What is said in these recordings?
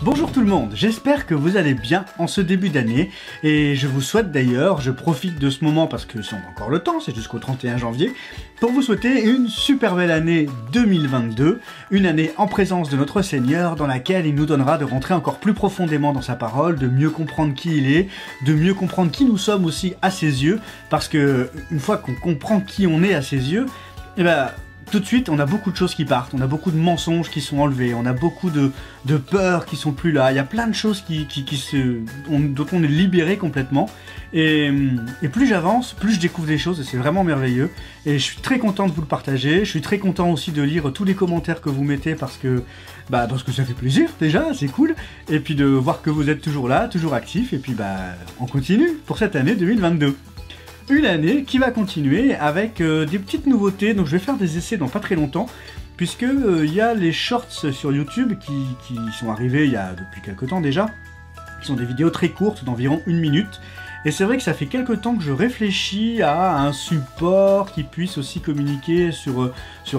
Bonjour tout le monde, j'espère que vous allez bien en ce début d'année et je vous souhaite d'ailleurs, je profite de ce moment parce que c'est encore le temps, c'est jusqu'au 31 janvier, pour vous souhaiter une super belle année 2022, une année en présence de notre Seigneur dans laquelle il nous donnera de rentrer encore plus profondément dans sa parole, de mieux comprendre qui il est, de mieux comprendre qui nous sommes aussi à ses yeux, parce que une fois qu'on comprend qui on est à ses yeux, eh ben, tout de suite, on a beaucoup de choses qui partent, on a beaucoup de mensonges qui sont enlevés, on a beaucoup de peurs qui sont plus là, il y a plein de choses dont on est libéré complètement. Et plus j'avance, plus je découvre des choses et c'est vraiment merveilleux. Et je suis très content de vous le partager, je suis très content aussi de lire tous les commentaires que vous mettez parce que ça fait plaisir déjà, c'est cool. Et puis de voir que vous êtes toujours là, toujours actifs, et puis on continue pour cette année 2022. Une année qui va continuer avec des petites nouveautés, donc je vais faire des essais dans pas très longtemps, puisque il y a les shorts sur YouTube qui sont arrivés il y a depuis quelques temps déjà, qui sont des vidéos très courtes d'environ 1 minute, et c'est vrai que ça fait quelques temps que je réfléchis à un support qui puisse aussi communiquer sur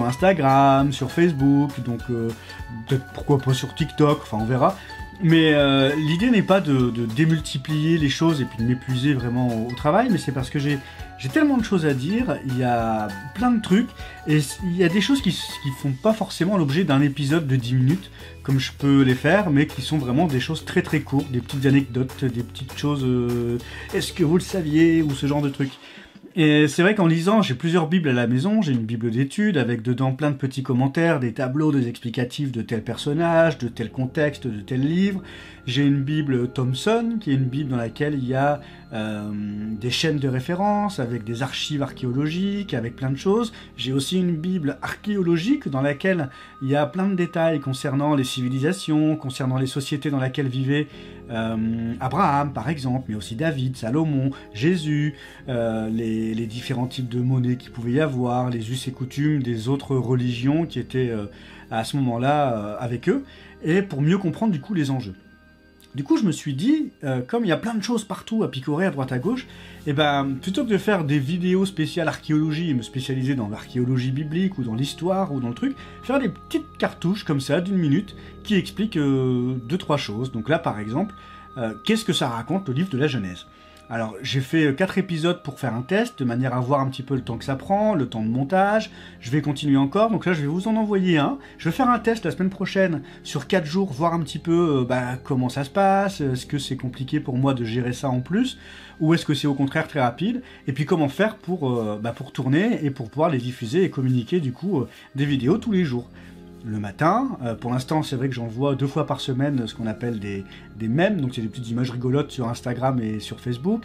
Instagram, sur Facebook, donc peut-être pourquoi pas sur TikTok, enfin on verra. Mais l'idée n'est pas de démultiplier les choses et puis de m'épuiser vraiment au travail, mais c'est parce que j'ai tellement de choses à dire, il y a plein de trucs, et il y a des choses qui font pas forcément l'objet d'un épisode de 10 minutes, comme je peux les faire, mais qui sont vraiment des choses très très courtes, des petites anecdotes, des petites choses, est-ce que vous le saviez, ou ce genre de trucs. Et c'est vrai qu'en lisant, j'ai plusieurs bibles à la maison, j'ai une bible d'études avec dedans plein de petits commentaires, des tableaux, des explicatifs de tel personnage, de tel contexte, de tel livre. J'ai une bible Thomson, qui est une bible dans laquelle il y a des chaînes de référence, avec des archives archéologiques, avec plein de choses. J'ai aussi une bible archéologique dans laquelle il y a plein de détails concernant les civilisations, concernant les sociétés dans lesquelles vivait Abraham par exemple, mais aussi David, Salomon, Jésus, les différents types de monnaies qu'il pouvait y avoir, les us et coutumes des autres religions qui étaient à ce moment-là avec eux, et pour mieux comprendre du coup les enjeux. Du coup, je me suis dit, comme il y a plein de choses partout à picorer à droite à gauche, et plutôt que de faire des vidéos spéciales archéologie et me spécialiser dans l'archéologie biblique ou dans l'histoire ou dans le truc, faire des petites cartouches comme ça d'1 minute qui expliquent 2-3 choses. Donc là, par exemple, qu'est-ce que ça raconte le livre de la Genèse ? Alors, j'ai fait 4 épisodes pour faire un test, de manière à voir un petit peu le temps que ça prend, le temps de montage. Je vais continuer encore, donc là, je vais vous en envoyer un. Je vais faire un test la semaine prochaine, sur 4 jours, voir un petit peu comment ça se passe, est-ce que c'est compliqué pour moi de gérer ça en plus, ou est-ce que c'est au contraire très rapide, et puis comment faire pour tourner et pour pouvoir les diffuser et communiquer du coup des vidéos tous les jours. Le matin, pour l'instant c'est vrai que j'envoie 2 fois par semaine ce qu'on appelle des mèmes, donc c'est des petites images rigolotes sur Instagram et sur Facebook,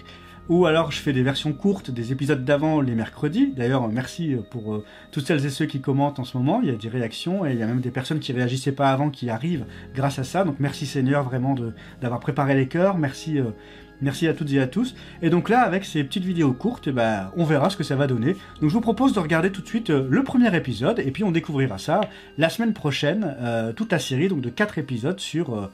ou alors je fais des versions courtes des épisodes d'avant les mercredis. D'ailleurs merci pour toutes celles et ceux qui commentent en ce moment, il y a des réactions et il y a même des personnes qui réagissaient pas avant qui arrivent grâce à ça, donc merci Seigneur vraiment d'avoir préparé les cœurs, merci à toutes et à tous. Et donc là, avec ces petites vidéos courtes, on verra ce que ça va donner. Donc je vous propose de regarder tout de suite le premier épisode, et puis on découvrira ça la semaine prochaine, toute la série donc de 4 épisodes sur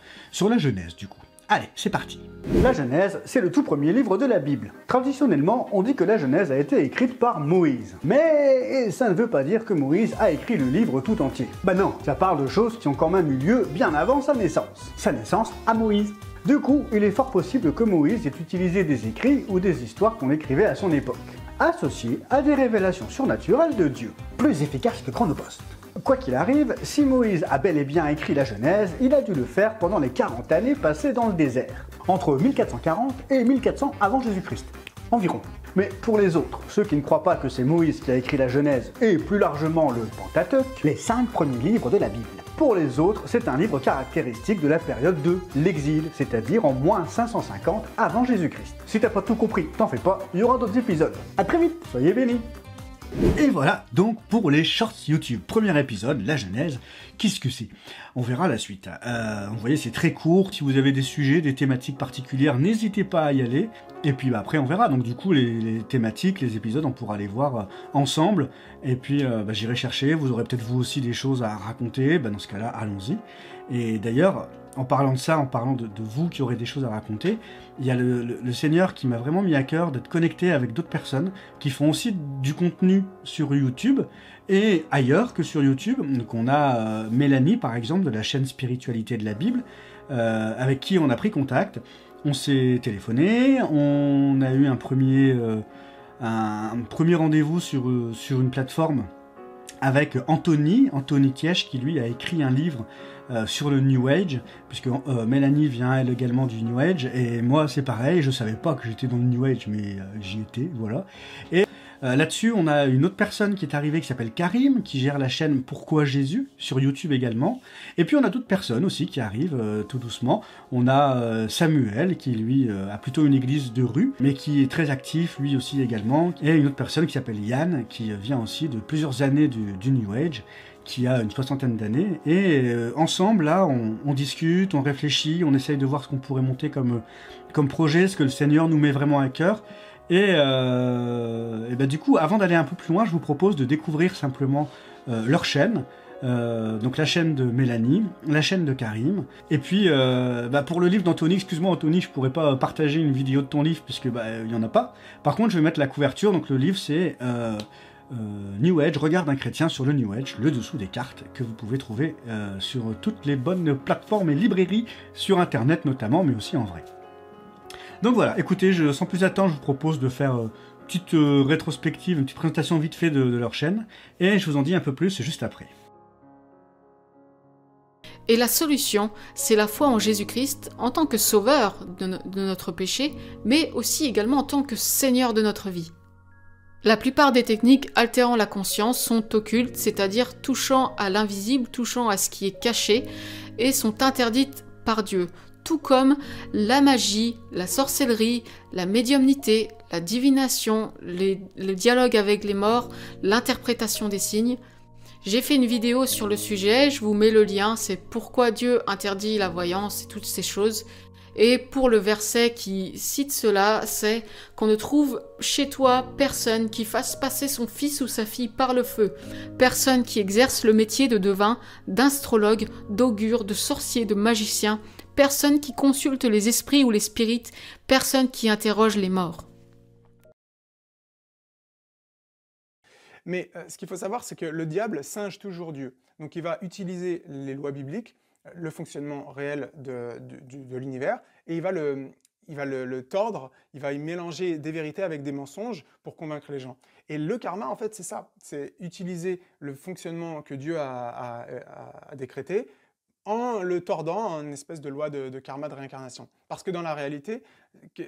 la Genèse du coup. Allez, c'est parti. La Genèse, c'est le tout premier livre de la Bible. Traditionnellement, on dit que la Genèse a été écrite par Moïse. Mais ça ne veut pas dire que Moïse a écrit le livre tout entier. Non, ça parle de choses qui ont quand même eu lieu bien avant sa naissance. Sa naissance à Moïse. Du coup, il est fort possible que Moïse ait utilisé des écrits ou des histoires qu'on écrivait à son époque, associées à des révélations surnaturelles de Dieu, plus efficaces que Chronopost. Quoi qu'il arrive, si Moïse a bel et bien écrit la Genèse, il a dû le faire pendant les 40 années passées dans le désert, entre 1440 et 1400 avant Jésus-Christ, environ. Mais pour les autres, ceux qui ne croient pas que c'est Moïse qui a écrit la Genèse et plus largement le Pentateuque, les 5 premiers livres de la Bible. Pour les autres, c'est un livre caractéristique de la période de l'exil, c'est-à-dire en moins 550 avant Jésus-Christ. Si t'as pas tout compris, t'en fais pas, il y aura d'autres épisodes. A très vite, soyez bénis. Et voilà donc pour les shorts YouTube. Premier épisode, la Genèse, qu'est-ce que c'est? On verra la suite. Vous voyez, c'est très court. Si vous avez des sujets, des thématiques particulières, n'hésitez pas à y aller. Et puis après, on verra. Donc du coup, les thématiques, les épisodes, on pourra les voir ensemble. Et puis j'irai chercher. Vous aurez peut-être vous aussi des choses à raconter. Dans ce cas-là, allons-y. Et d'ailleurs, en parlant de ça, en parlant de vous qui aurez des choses à raconter, il y a le Seigneur qui m'a vraiment mis à cœur d'être connecté avec d'autres personnes qui font aussi du contenu sur YouTube et ailleurs que sur YouTube. Donc on a Mélanie par exemple de la chaîne Spiritualité de la Bible, avec qui on a pris contact. On s'est téléphoné, on a eu un premier rendez-vous sur une plateforme avec Anthony Tièche, qui lui a écrit un livre sur le New Age, puisque Mélanie vient elle également du New Age, et moi c'est pareil, je savais pas que j'étais dans le New Age, mais j'y étais, voilà. Et là-dessus, on a une autre personne qui est arrivée qui s'appelle Karim, qui gère la chaîne Pourquoi Jésus, sur YouTube également. Et puis on a d'autres personnes aussi qui arrivent tout doucement. On a Samuel, qui lui a plutôt une église de rue, mais qui est très actif lui aussi également. Et une autre personne qui s'appelle Yann, qui vient aussi de plusieurs années du New Age, qui a une 60aine d'années. Et ensemble, là, on discute, on réfléchit, on essaye de voir ce qu'on pourrait monter comme projet, ce que le Seigneur nous met vraiment à cœur. Et ben du coup, avant d'aller un peu plus loin, je vous propose de découvrir simplement leur chaîne. Donc la chaîne de Mélanie, la chaîne de Karim. Et puis, pour le livre d'Anthony, excuse-moi Anthony, je pourrais pas partager une vidéo de ton livre, puisque il y en a pas. Par contre, je vais mettre la couverture. Donc le livre, c'est New Age, Regard d'un chrétien sur le New Age, le dessous des cartes, que vous pouvez trouver sur toutes les bonnes plateformes et librairies, sur Internet notamment, mais aussi en vrai. Donc voilà, écoutez, sans plus attendre, je vous propose de faire une petite rétrospective, une petite présentation vite fait de leur chaîne, et je vous en dis un peu plus juste après. Et la solution, c'est la foi en Jésus-Christ en tant que sauveur de notre péché, mais aussi également en tant que Seigneur de notre vie. La plupart des techniques altérant la conscience sont occultes, c'est-à-dire touchant à l'invisible, touchant à ce qui est caché, et sont interdites par Dieu. Tout comme la magie, la sorcellerie, la médiumnité, la divination, le dialogue avec les morts, l'interprétation des signes. J'ai fait une vidéo sur le sujet, je vous mets le lien, c'est pourquoi Dieu interdit la voyance et toutes ces choses. Et pour le verset qui cite cela, c'est qu'on ne trouve chez toi personne qui fasse passer son fils ou sa fille par le feu, personne qui exerce le métier de devin, d'astrologue, d'augure, de sorcier, de magicien, personne qui consulte les esprits ou les spirites, personne qui interroge les morts. Mais ce qu'il faut savoir, c'est que le diable singe toujours Dieu. Donc il va utiliser les lois bibliques, le fonctionnement réel de l'univers, et il va le tordre, il va y mélanger des vérités avec des mensonges pour convaincre les gens. Et le karma, en fait, c'est ça. C'est utiliser le fonctionnement que Dieu a décrété, en le tordant en une espèce de loi de karma de réincarnation. Parce que dans la réalité,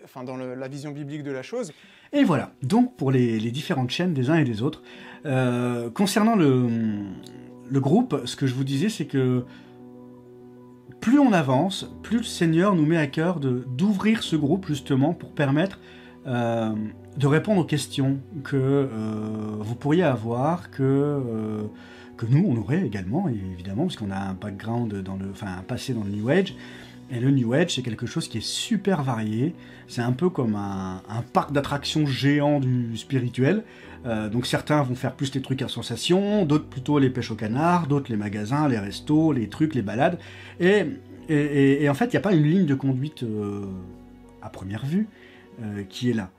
enfin dans la vision biblique de la chose... Et voilà, donc pour les différentes chaînes des uns et des autres, concernant le groupe, ce que je vous disais, c'est que plus on avance, plus le Seigneur nous met à cœur d'ouvrir ce groupe justement pour permettre de répondre aux questions que vous pourriez avoir, que nous, on aurait également, évidemment, parce qu'on a un background, un passé dans le New Age. Et le New Age, c'est quelque chose qui est super varié. C'est un peu comme un parc d'attractions géant du spirituel. Donc certains vont faire plus les trucs à sensation, d'autres plutôt les pêches au canard, d'autres les magasins, les restos, les trucs, les balades. Et en fait, il n'y a pas une ligne de conduite à première vue qui est là.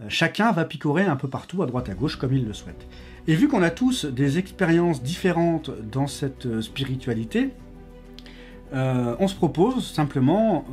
Chacun va picorer un peu partout, à droite à gauche, comme il le souhaite. Et vu qu'on a tous des expériences différentes dans cette spiritualité, on se propose simplement,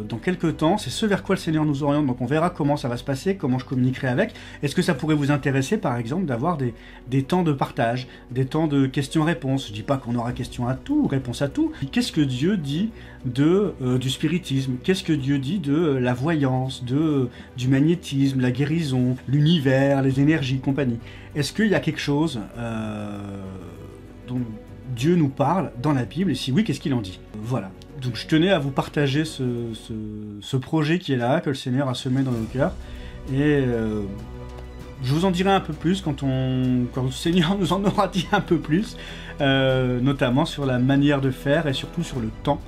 dans quelques temps, c'est ce vers quoi le Seigneur nous oriente, donc on verra comment ça va se passer, comment je communiquerai avec. Est-ce que ça pourrait vous intéresser, par exemple, d'avoir des temps de partage, des temps de questions-réponses? Je dis pas qu'on aura question à tout, réponse à tout. Qu'est-ce que Dieu dit du spiritisme? Qu'est-ce que Dieu dit de la voyance, du magnétisme, la guérison, l'univers, les énergies, compagnie? Est-ce qu'il y a quelque chose dont Dieu nous parle dans la Bible, et si oui, qu'est-ce qu'il en dit? Voilà. Donc je tenais à vous partager ce projet qui est là, que le Seigneur a semé dans nos cœurs, et je vous en dirai un peu plus quand le Seigneur nous en aura dit un peu plus, notamment sur la manière de faire, et surtout sur le temps,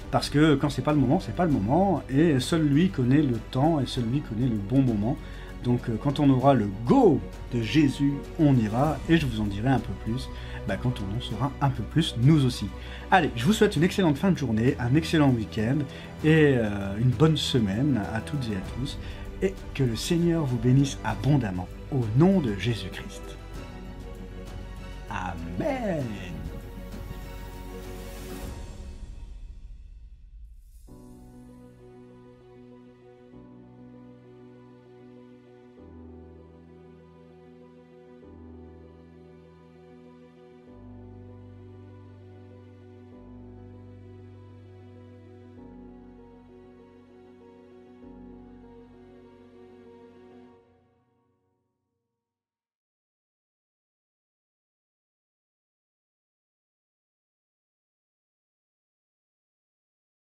parce que quand c'est pas le moment, et seul lui connaît le temps, et seul lui connaît le bon moment. Donc quand on aura le go de Jésus, on ira, et je vous en dirai un peu plus quand on en saura un peu plus, nous aussi. Allez, je vous souhaite une excellente fin de journée, un excellent week-end, et une bonne semaine à toutes et à tous, et que le Seigneur vous bénisse abondamment, au nom de Jésus-Christ. Amen.